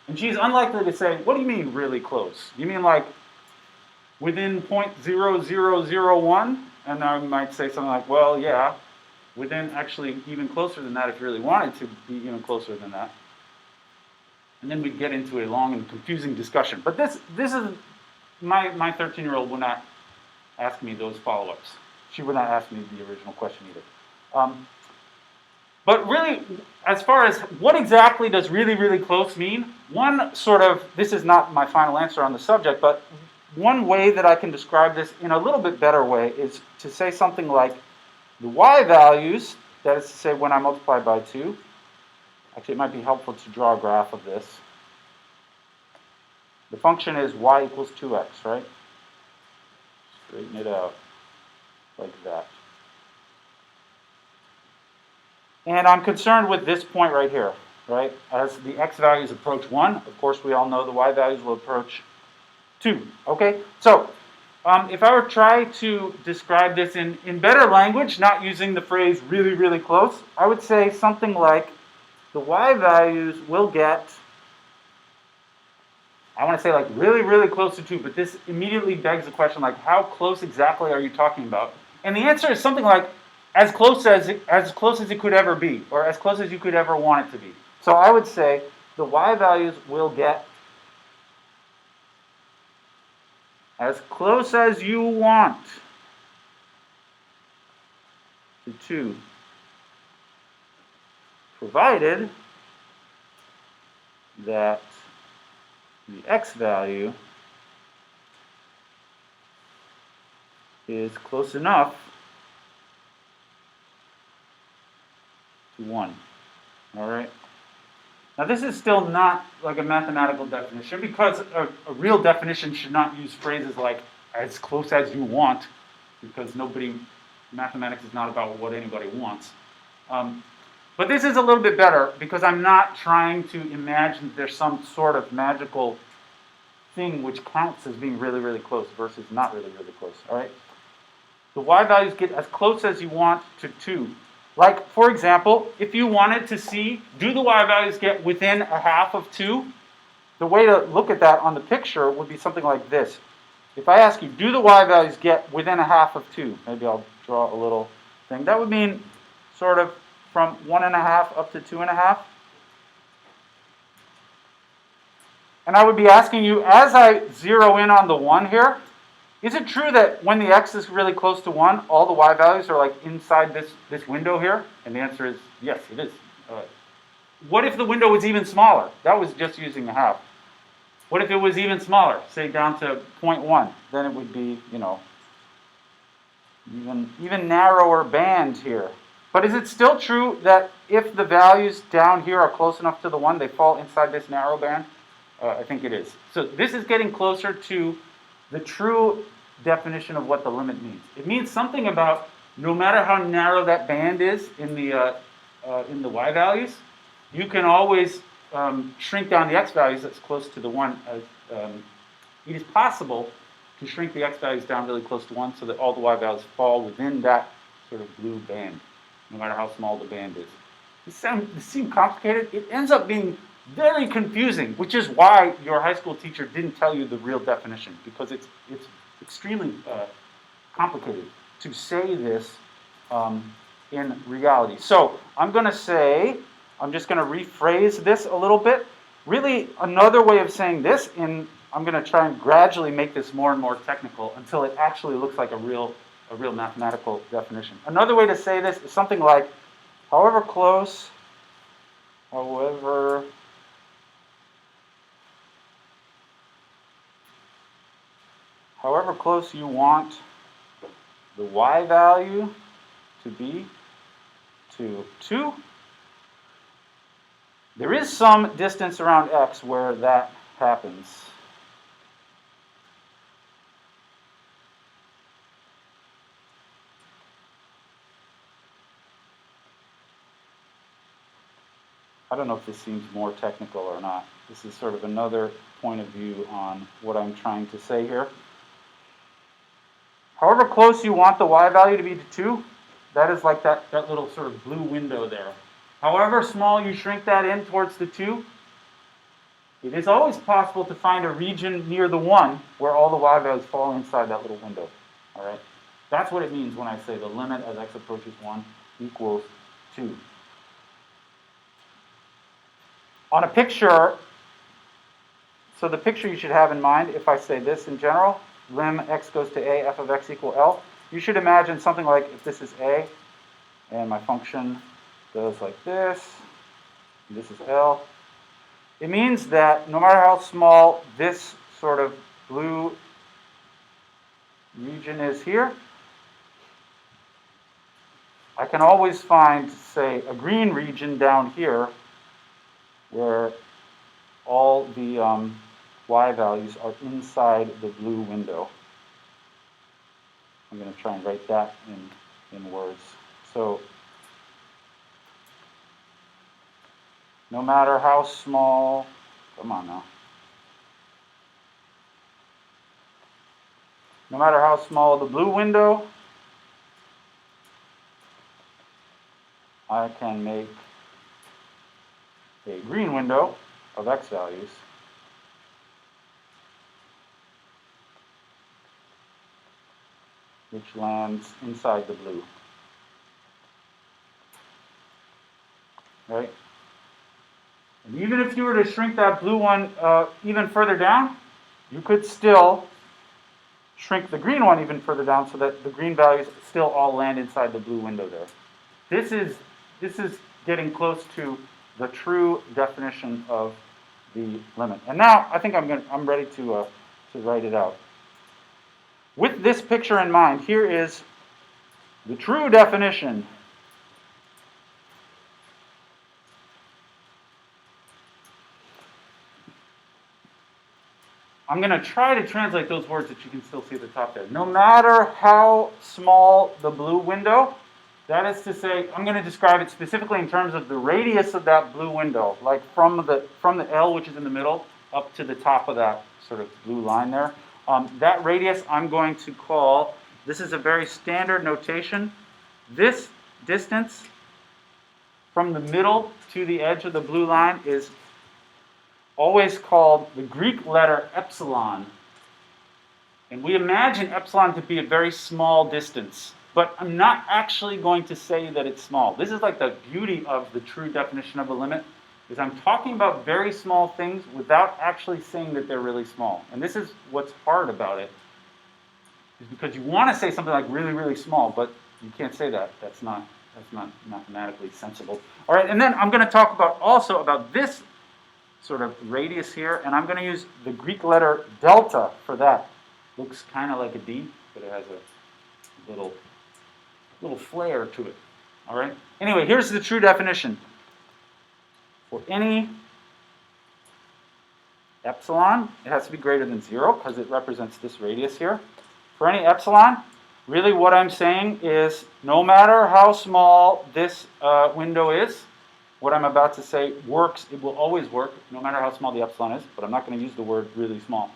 And she's unlikely to say, what do you mean really close? You mean like within 0.0001? And I might say something like, well, yeah, within actually even closer than that if you really wanted to be even closer than that. And then we'd get into a long and confusing discussion. But this is, my 13-year-old would not ask me those follow-ups. She would not ask me the original question either. But really, as far as what exactly does really, really close mean, one sort of, this is not my final answer on the subject, but one way that I can describe this in a little bit better way is to say something like the y values, that is to say when I multiply by 2, actually it might be helpful to draw a graph of this. The function is y equals 2x, right? Straighten it out like that. And I'm concerned with this point right here, right? As the x values approach 1, of course we all know the y values will approach 2, okay? So, if I were to try to describe this in better language, not using the phrase really, really close, I would say something like the y values will get, I want to say like really, really close to 2, but this immediately begs the question like how close exactly are you talking about? And the answer is something like as close as it could ever be, or as close as you could ever want it to be. So I would say the y values will get as close as you want to 2, provided that the x value is close enough to 1. All right? Now this is still not like a mathematical definition because a real definition should not use phrases like as close as you want, because mathematics is not about what anybody wants. But this is a little bit better because I'm not trying to imagine there's some sort of magical thing which counts as being really, really close versus not really, really close. All right? The y values get as close as you want to 2. Like, for example, if you wanted to see, do the y values get within a half of 2? The way to look at that on the picture would be something like this. If I ask you, do the y values get within a half of 2? Maybe I'll draw a little thing. That would mean sort of from 1.5 up to 2.5. And I would be asking you, as I zero in on the 1 here, is it true that when the x is really close to 1, all the y values are like inside this window here? And the answer is yes, it is. What if the window was even smaller? That was just using a half. What if it was even smaller, say down to 0.1? Then it would be, even narrower band here. But is it still true that if the values down here are close enough to the 1, they fall inside this narrow band? I think it is. So this is getting closer to the true definition of what the limit means. It means something about no matter how narrow that band is in the y values, you can always shrink down the x values as close to the 1 as it is possible to shrink the x values down really close to 1 so that all the y values fall within that sort of blue band, no matter how small the band is. This seems complicated. It ends up being very confusing, which is why your high school teacher didn't tell you the real definition, because it's extremely complicated to say this in reality. So I'm just going to rephrase this a little bit. Really, another way of saying this, I'm going to try and gradually make this more and more technical until it actually looks like a real mathematical definition. Another way to say this is something like, however close you want the y value to be to 2, there is some distance around x where that happens. I don't know if this seems more technical or not. This is sort of another point of view on what I'm trying to say here. However close you want the y value to be to 2, that is like that little sort of blue window there. However small you shrink that in towards the 2, it is always possible to find a region near the 1 where all the y values fall inside that little window. All right? That's what it means when I say the limit as x approaches 1 equals 2. On a picture, So the picture you should have in mind, if I say this in general, lim x goes to a, f of x equal L, you should imagine something like if this is a, and my function goes like this, and this is L. It means that no matter how small this sort of blue region is here, I can always find, say, a green region down here where all the y values are inside the blue window. I'm going to try and write that in words. So no matter how small, come on now. No matter how small the blue window, I can make a green window of x values which lands inside the blue. Right? And even if you were to shrink that blue one even further down, you could still shrink the green one even further down so that the green values still all land inside the blue window there. This is getting close to the true definition of the limit. And now I think I'm ready to write it out. With this picture in mind, here is the true definition. I'm going to try to translate those words that you can still see at the top there. No matter how small the blue window, that is to say, I'm going to describe it specifically in terms of the radius of that blue window, like from the L, which is in the middle, up to the top of that sort of blue line there. That radius I'm going to call, this is a very standard notation, this distance from the middle to the edge of the blue line is always called the Greek letter epsilon. And we imagine epsilon to be a very small distance, but I'm not actually going to say that it's small. This is like the beauty of the true definition of a limit, is I'm talking about very small things without actually saying that they're really small. And this is what's hard about it, is because you want to say something like really, really small, but you can't say that. That's not mathematically sensible. All right, and then I'm going to talk also about this sort of radius here, and I'm going to use the Greek letter delta for that. Looks kind of like a D, but it has a little flair to it. All right. Anyway, here's the true definition. For any epsilon, it has to be greater than 0 because it represents this radius here. For any epsilon, really what I'm saying is no matter how small this window is, what I'm about to say works. It will always work, no matter how small the epsilon is, but I'm not going to use the word really small.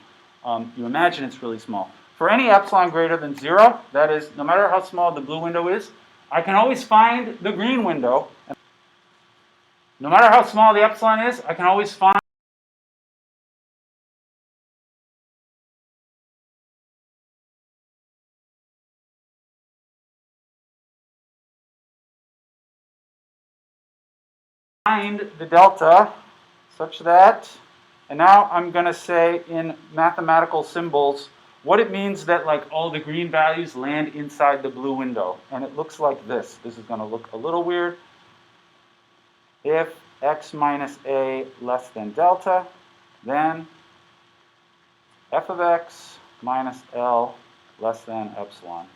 You imagine it's really small. For any epsilon greater than 0, that is, no matter how small the blue window is, I can always find the green window. No matter how small the epsilon is, I can always find the delta such that, and now I'm going to say in mathematical symbols what it means that like all the green values land inside the blue window. And it looks like this. This is going to look a little weird. If x minus a less than delta, then f of x minus L less than epsilon.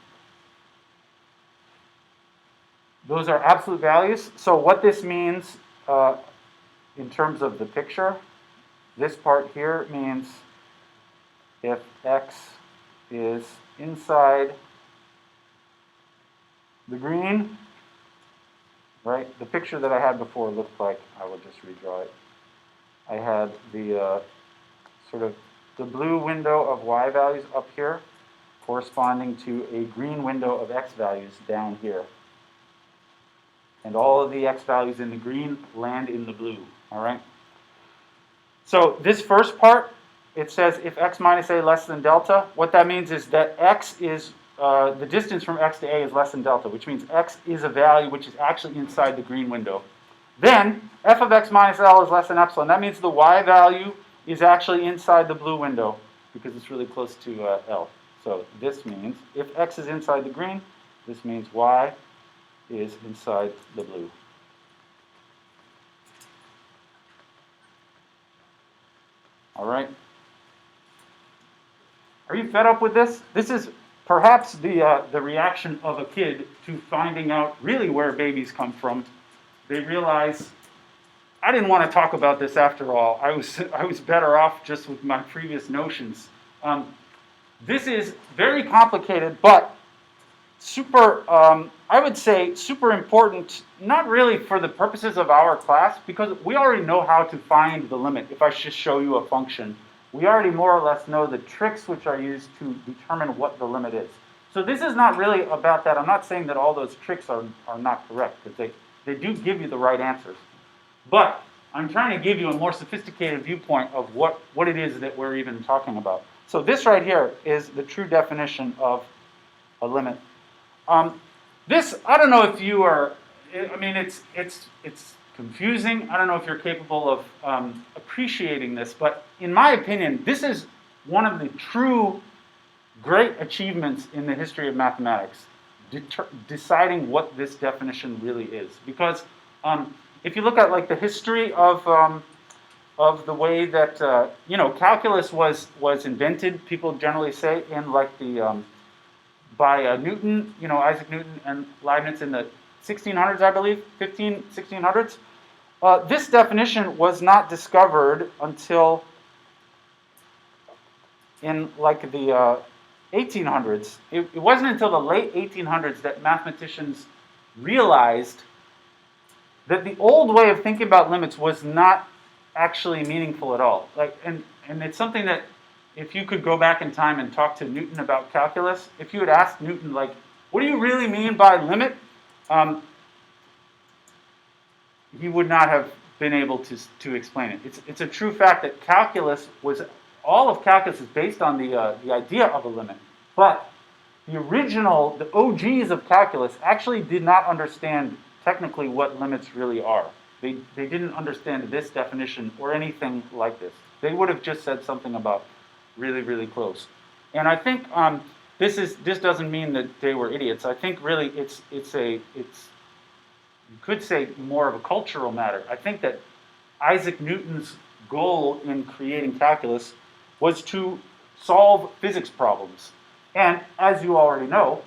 Those are absolute values. So what this means in terms of the picture, this part here means if x is inside the green, right? The picture that I had before looked like, I will just redraw it. I had the sort of the blue window of y values up here corresponding to a green window of x values down here. And all of the x values in the green land in the blue, all right? So this first part, it says if x minus a less than delta, what that means is that x is, the distance from x to a is less than delta, which means x is a value which is actually inside the green window. Then f of x minus L is less than epsilon. That means the y value is actually inside the blue window because it's really close to L. So this means if X is inside the green, this means Y is inside the blue. All right. Are you fed up with this? This is perhaps the reaction of a kid to finding out really where babies come from. They realize, I didn't want to talk about this after all. I was better off just with my previous notions. This is very complicated, but super, I would say super important, not really for the purposes of our class, because we already know how to find the limit. If I just show you a function, we already more or less know the tricks which are used to determine what the limit is. So this is not really about that. I'm not saying that all those tricks are not correct, because they do give you the right answers. But I'm trying to give you a more sophisticated viewpoint of what it is that we're even talking about. So this right here is the true definition of a limit. This, I don't know if you are, I mean, it's confusing. I don't know if you're capable of appreciating this, but in my opinion, this is one of the true great achievements in the history of mathematics, deciding what this definition really is. Because if you look at like the history of the way that calculus was invented, people generally say in like the by Newton, Isaac Newton and Leibniz in the 1600s, I believe, 1600s. This definition was not discovered until in like the 1800s. It wasn't until the late 1800s that mathematicians realized that the old way of thinking about limits was not actually meaningful at all. And it's something that if you could go back in time and talk to Newton about calculus, if you had asked Newton, like, what do you really mean by limit? He would not have been able to explain it. It's a true fact that all of calculus is based on the idea of a limit. But the OGs of calculus actually did not understand technically what limits really are. They didn't understand this definition or anything like this. They would have just said something about really, really close. And I think this doesn't mean that they were idiots. I think really it's you could say more of a cultural matter. I think that Isaac Newton's goal in creating calculus was to solve physics problems. And as you already know,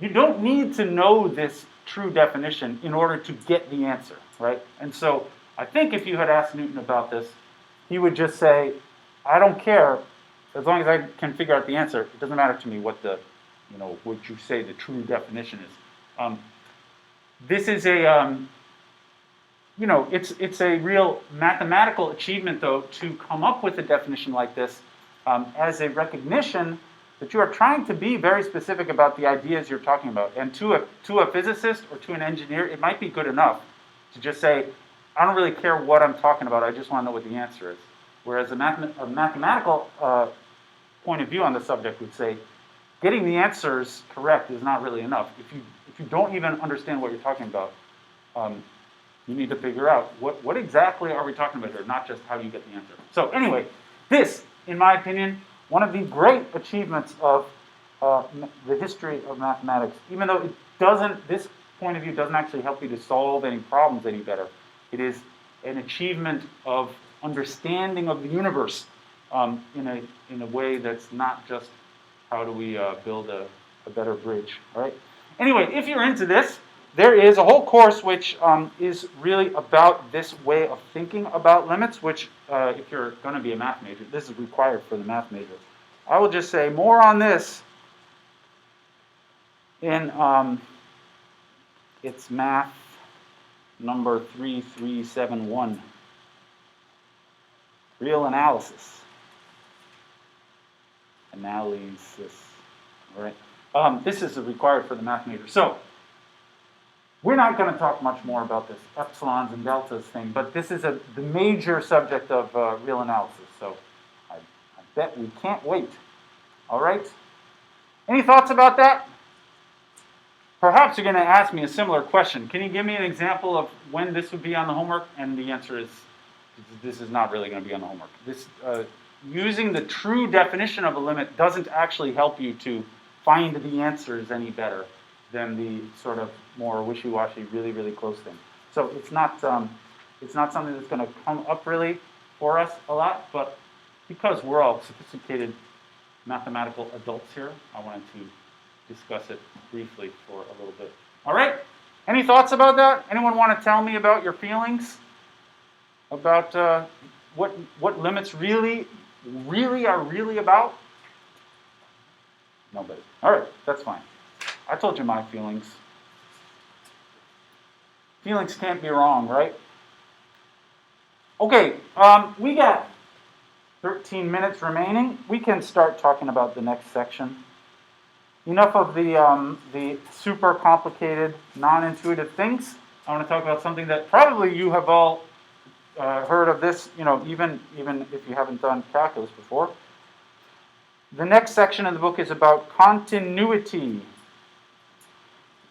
you don't need to know this true definition in order to get the answer, right? And so I think if you had asked Newton about this, he would just say, I don't care, as long as I can figure out the answer, it doesn't matter to me what what you say the true definition is. This is it's a real mathematical achievement, though, to come up with a definition like this as a recognition that you are trying to be very specific about the ideas you're talking about. And to a physicist or to an engineer, it might be good enough to just say, I don't really care what I'm talking about, I just want to know what the answer is. Whereas a mathematical point of view on the subject would say, getting the answers correct is not really enough. If you don't even understand what you're talking about, you need to figure out what exactly are we talking about here, not just how you get the answer. So anyway, this, in my opinion, one of the great achievements of the history of mathematics, even though this point of view doesn't actually help you to solve any problems any better. It is an achievement of understanding of the universe in a way that's not just how do we build a better bridge, all right? Anyway, if you're into this, there is a whole course which is really about this way of thinking about limits, which if you're going to be a math major, this is required for the math major. I will just say more on this in it's math number 3371, real analysis. All right. This is required for the math major. So we're not going to talk much more about this epsilons and deltas thing, but this is the major subject of real analysis. So I bet we can't wait. All right. Any thoughts about that? Perhaps you're going to ask me a similar question. Can you give me an example of when this would be on the homework? And the answer is This is not really going to be on the homework. Using the true definition of a limit doesn't actually help you to find the answers any better than the sort of more wishy-washy, really, really close thing. So it's not something that's going to come up really for us a lot, but because we're all sophisticated mathematical adults here, I wanted to discuss it briefly for a little bit. All right? Any thoughts about that? Anyone want to tell me about your feelings about what limits really are really about? Nobody. All right, that's fine. I told you my feelings. Feelings can't be wrong, right? Okay, we got 13 minutes remaining. We can start talking about the next section. Enough of the super complicated, non-intuitive things. I want to talk about something that probably you have all heard of this, even if you haven't done calculus before. The next section of the book is about continuity.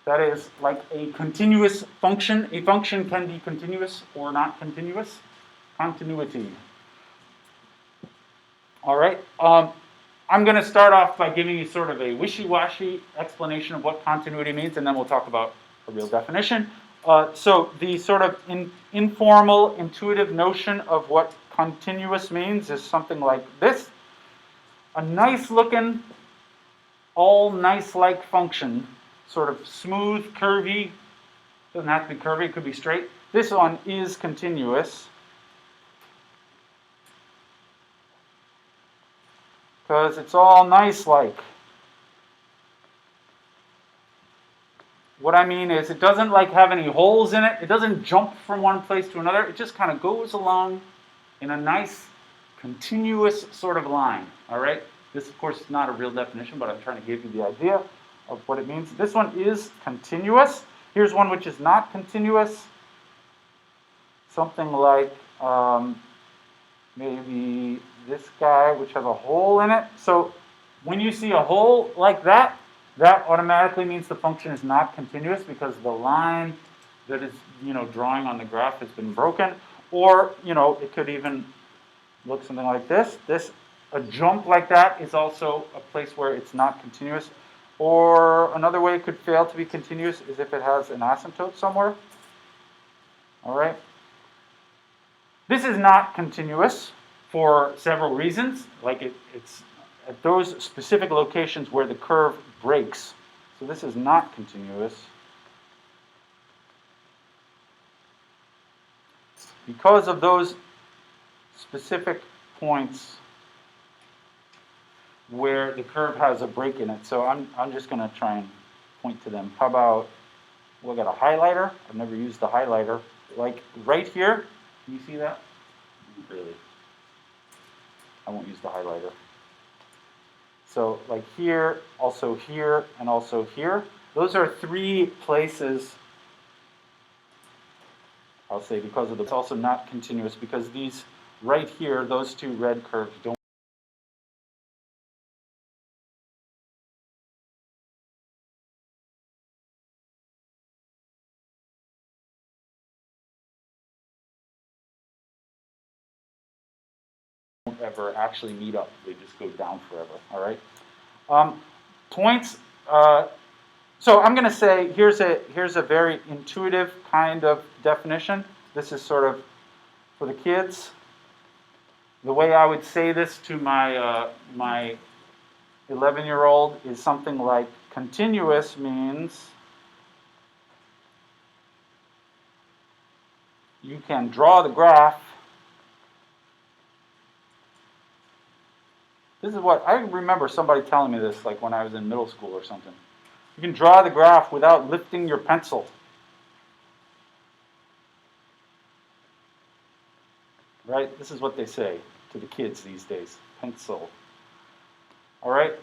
That is like a continuous function. A function can be continuous or not continuous. Continuity. All right. I'm going to start off by giving you sort of a wishy-washy explanation of what continuity means, and then we'll talk about a real definition. So the sort of informal, intuitive notion of what continuous means is something like this. A nice-looking, all nice-like function, sort of smooth, curvy, doesn't have to be curvy, it could be straight. This one is continuous. Because it's all nice-like. What I mean is it doesn't like have any holes in it. It doesn't jump from one place to another. It just kind of goes along in a nice, continuous sort of line. All right? This, of course, is not a real definition, but I'm trying to give you the idea of what it means. This one is continuous. Here's one which is not continuous. Something like maybe this guy, which has a hole in it. So when you see a hole like that, that automatically means the function is not continuous because the line that is, drawing on the graph has been broken. Or, it could even look something like this. A jump like that is also a place where it's not continuous. Or another way it could fail to be continuous is if it has an asymptote somewhere. All right? This is not continuous for several reasons. Like it's at those specific locations where the curve breaks. So this is not continuous. Because of those specific points where the curve has a break in it. So I'm just going to try and point to them. How about, I got a highlighter. I've never used the highlighter. Like right here, can you see that? Really? I won't use the highlighter. So like here, and also here. Those are three places, I'll say, because of it's also not continuous because these right here, those two red curves don't ever actually meet up. They just go down forever. All right. Points. So I'm going to say here's a very intuitive kind of definition. This is sort of for the kids. The way I would say this to my 11-year-old is something like continuous means you can draw the graph. This is what I remember somebody telling me this, like when I was in middle school or something. You can draw the graph without lifting your pencil. Right? This is what they say to the kids these days. Pencil. All right?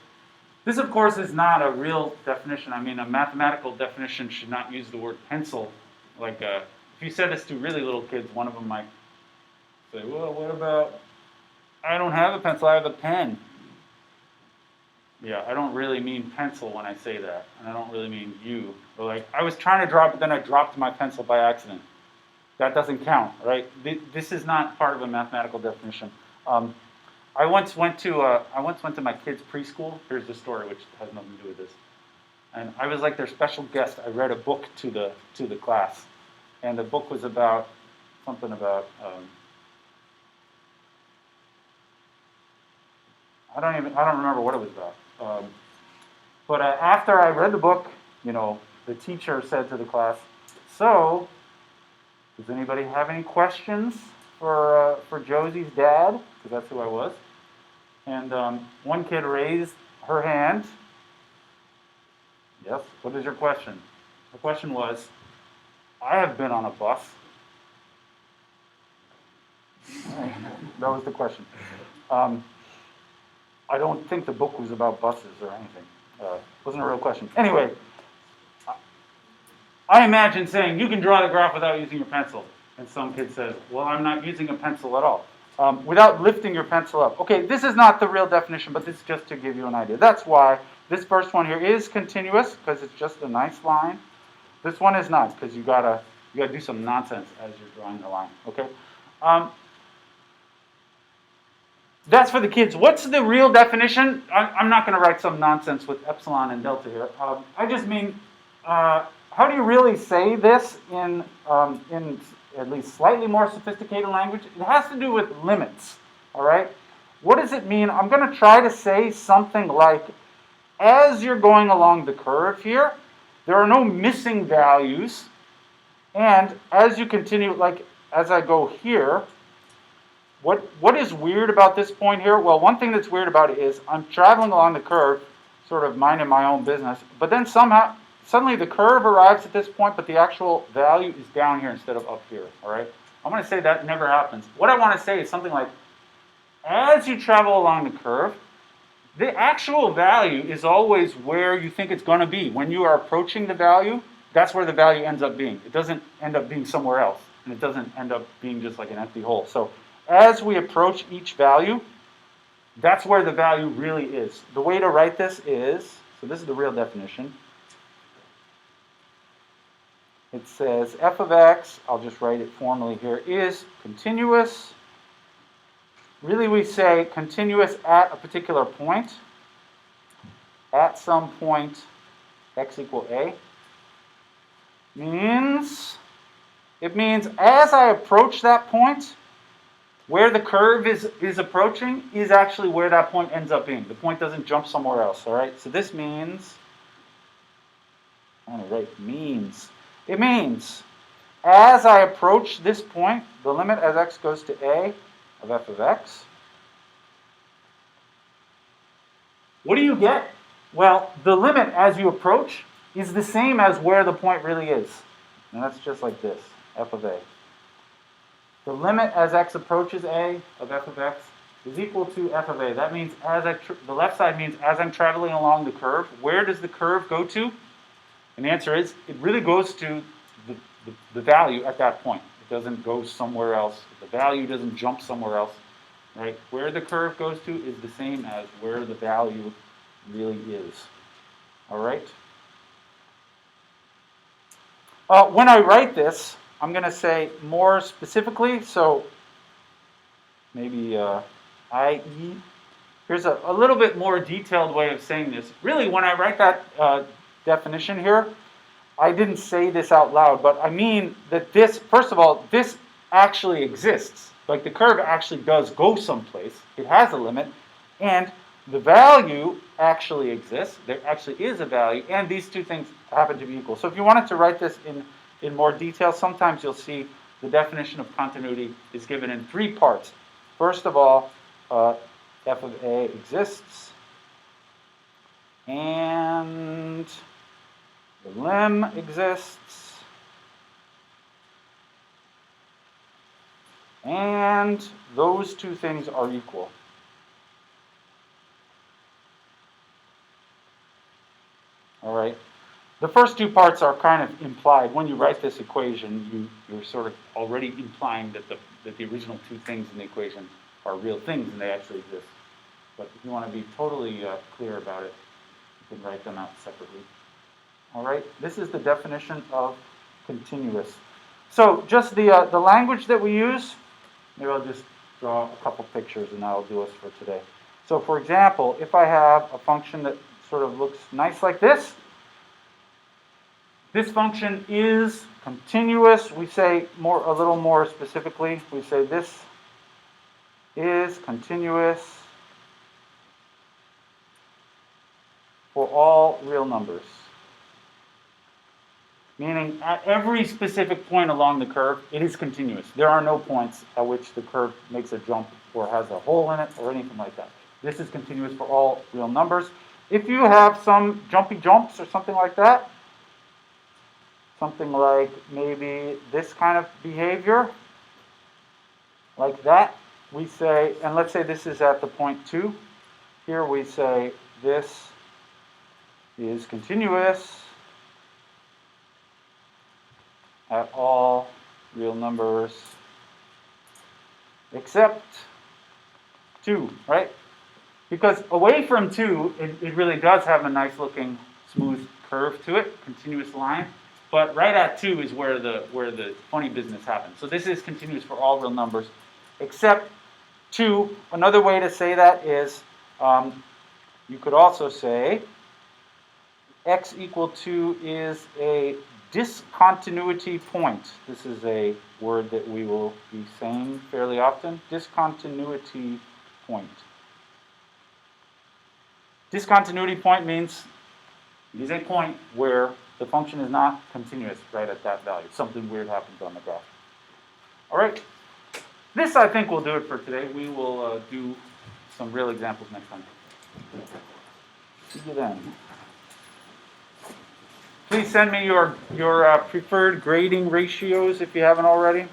This, of course, is not a real definition. I mean, a mathematical definition should not use the word pencil. Like, if you said this to really little kids, one of them might say, well, what about, I don't have a pencil, I have a pen. Yeah, I don't really mean pencil when I say that. And I don't really mean you. Or like, I was trying to draw, but then I dropped my pencil by accident. That doesn't count, right? This is not part of a mathematical definition. I once went to my kids' preschool. Here's the story, which has nothing to do with this. And I was like their special guest. I read a book to the class, and the book was about something about I don't remember what it was about. But after I read the book, the teacher said to the class, "So, does anybody have any questions for Josie's dad?" Because that's who I was. And one kid raised her hand. Yes, what is your question? The question was, "I have been on a bus." That was the question. I don't think the book was about buses or anything. It wasn't a real question. Anyway, I imagine saying, "You can draw the graph without using your pencil." And some kid says, "Well, I'm not using a pencil at all." Without lifting your pencil up. Okay, this is not the real definition, but this is just to give you an idea. That's why this first one here is continuous, because it's just a nice line. This one is not, because you gotta do some nonsense as you're drawing the line. Okay. That's for the kids. What's the real definition? I'm not going to write some nonsense with epsilon and delta here. I just mean, how do you really say this in at least slightly more sophisticated language? It has to do with limits, all right? What does it mean? I'm going to try to say something like, as you're going along the curve here, there are no missing values, and as you continue, like as I go here, what is weird about this point here? Well, one thing that's weird about it is I'm traveling along the curve, sort of minding my own business, but then suddenly the curve arrives at this point, but the actual value is down here instead of up here, all right? I'm going to say that never happens. What I want to say is something like, as you travel along the curve, the actual value is always where you think it's going to be. When you are approaching the value, that's where the value ends up being. It doesn't end up being somewhere else, and it doesn't end up being just like an empty hole. So as we approach each value, that's where the value really is. The way to write this is, so this is the real definition. It says f of x, I'll just write it formally here, is continuous. Really we say continuous at a particular point. At some point x equal a. It means as I approach that point, where the curve is approaching is actually where that point ends up being. The point doesn't jump somewhere else, all right? So this means, it means as I approach this point, the limit as x goes to a of f of x, what do you get? Well, the limit as you approach is the same as where the point really is. And that's just like this, f of a. The limit as x approaches a of f of x is equal to f of a. That means the left side means as I'm traveling along the curve, where does the curve go to? And the answer is, it really goes to the value at that point. It doesn't go somewhere else. The value doesn't jump somewhere else. Right? Where the curve goes to is the same as where the value really is. All right? When I write this, I'm going to say more specifically, so maybe i.e. Here's a little bit more detailed way of saying this. Really, when I write that definition here, I didn't say this out loud, but I mean that this, first of all, this actually exists. Like the curve actually does go someplace. It has a limit, and the value actually exists. There actually is a value, and these two things happen to be equal. So if you wanted to write this in more detail, sometimes you'll see the definition of continuity is given in three parts. First of all, f of a exists, and the lim exists, and those two things are equal. All right. The first two parts are kind of implied. When you write this equation, you're sort of already implying that the original two things in the equation are real things and they actually exist. But if you want to be totally clear about it, you can write them out separately. All right. This is the definition of continuous. So just the language that we use, maybe I'll just draw a couple pictures and that'll do us for today. So for example, if I have a function that sort of looks nice like this function is continuous. We say a little more specifically, we say this is continuous for all real numbers. Meaning at every specific point along the curve, it is continuous. There are no points at which the curve makes a jump or has a hole in it or anything like that. This is continuous for all real numbers. If you have some jumpy jumps or something like that, something like maybe this kind of behavior, like that, we say, and let's say this is at the point 2. Here we say this is continuous at all real numbers except 2, right? Because away from 2, it really does have a nice looking smooth curve to it, continuous line. But right at 2 is where the funny business happens. So this is continuous for all real numbers except 2. Another way to say that is you could also say x equal 2 is a discontinuity point. This is a word that we will be saying fairly often. Discontinuity point. Discontinuity point means it is a point where the function is not continuous right at that value. Something weird happens on the graph. All right. This, I think, will do it for today. We will do some real examples next time. See you then. Please send me your preferred grading ratios if you haven't already.